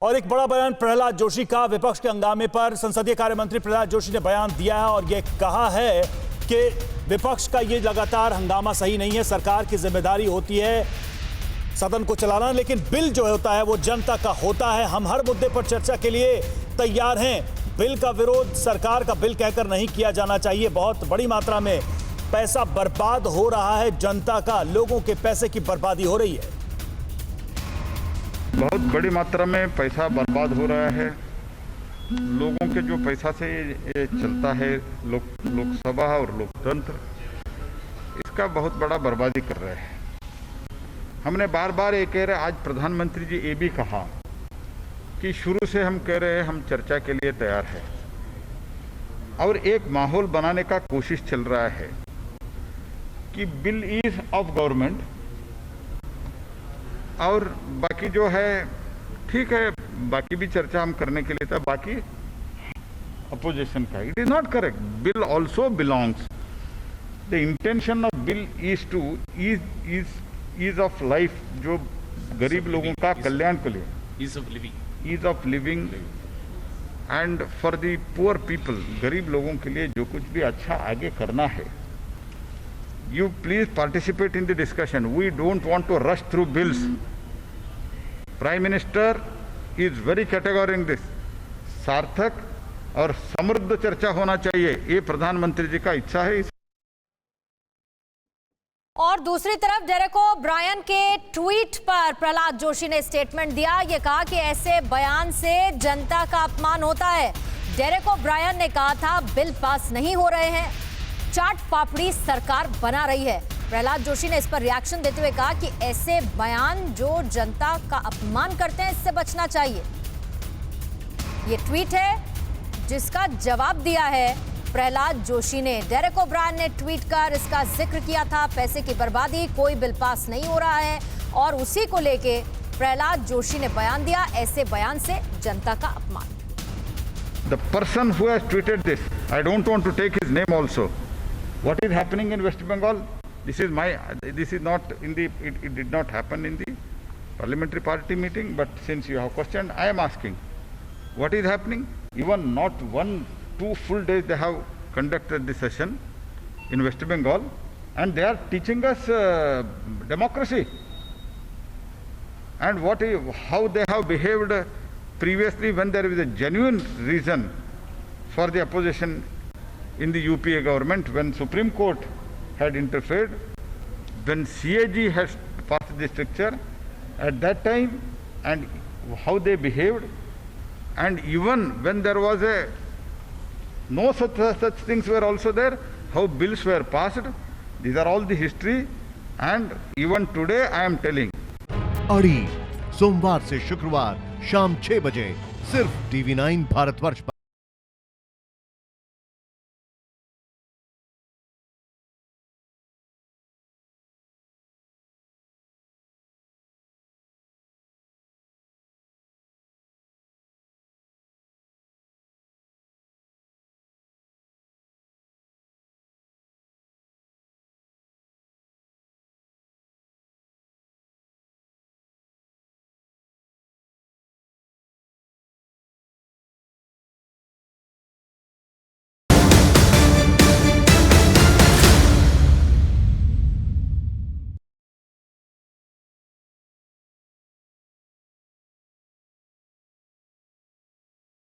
और एक बड़ा बयान प्रहलाद जोशी का विपक्ष के हंगामे पर संसदीय कार्य मंत्री प्रहलाद जोशी ने बयान दिया है और यह कहा है कि विपक्ष का ये लगातार हंगामा सही नहीं है। सरकार की जिम्मेदारी होती है सदन को चलाना, लेकिन बिल जो होता है वो जनता का होता है। हम हर मुद्दे पर चर्चा के लिए तैयार हैं। बिल का विरोध सरकार का बिल कहकर नहीं किया जाना चाहिए। बहुत बड़ी मात्रा में पैसा बर्बाद हो रहा है, जनता का, लोगों के पैसे की बर्बादी हो रही है। बहुत बड़ी मात्रा में पैसा बर्बाद हो रहा है। लोगों के जो पैसा से ये चलता है लोकसभा और लोकतंत्र, इसका बहुत बड़ा बर्बादी कर रहे हैं। हमने बार बार ये कह रहे, आज प्रधानमंत्री जी ये भी कहा कि शुरू से हम कह रहे हैं हम चर्चा के लिए तैयार है और एक माहौल बनाने का कोशिश चल रहा है कि बिल इज ऑफ गवर्नमेंट और बाकी जो है ठीक है, बाकी भी चर्चा हम करने के लिए था, बाकी अपोजिशन का। It is not correct. Bill also belongs, the intention of bill is to ease of life, जो गरीब लोगों का कल्याण के लिए, ease of living and for the poor people, गरीब लोगों के लिए जो कुछ भी अच्छा आगे करना है। You please participate in the discussion. We don't want to rush through bills. Prime Minister is very categorical in this. सार्थक और समृद्ध चर्चा होना चाहिए, ये प्रधानमंत्री जी का इच्छा है। और दूसरी तरफ डेरेक ओब्रायन के ट्वीट पर प्रहलाद जोशी ने स्टेटमेंट दिया। ये कहा कि ऐसे बयान से जनता का अपमान होता है। डेरेक ओब्रायन ने कहा था बिल पास नहीं हो रहे हैं, चाट पापड़ी सरकार बना रही है। प्रहलाद जोशी ने इस पर रिएक्शन देते हुए कहा कि ऐसे बयान जो जनता का अपमान करते हैं, इससे बचना चाहिए। ये ट्वीट है जिसका जवाब दिया है प्रहलाद जोशी ने। डेरेक ओब्रायन ने ट्वीट कर इसका जिक्र किया था, पैसे की बर्बादी, कोई बिल पास नहीं हो रहा है, और उसी को लेके प्रहलाद जोशी ने बयान दिया, ऐसे बयान से जनता का अपमान। The person who has tweeted this, I don't want to take his name also. What is happening in West Bengal? This is not in the, it did not happen in the parliamentary party meeting, but since you have questioned, I am asking, what is happening? Even not 1-2 full days they have conducted the session in West Bengal, and they are teaching us democracy and how they have behaved previously when there is a genuine reason for the opposition in the UPA government, when Supreme Court had interfered, when CAG has passed the stricture at that time, and how they behaved, and even when there was no such things were also there, how bills were passed. These are all the history, and even today I am telling. अड़ी सोमवार से शुक्रवार शाम 6 बजे सिर्फ TV9 Bharatvarsh पर।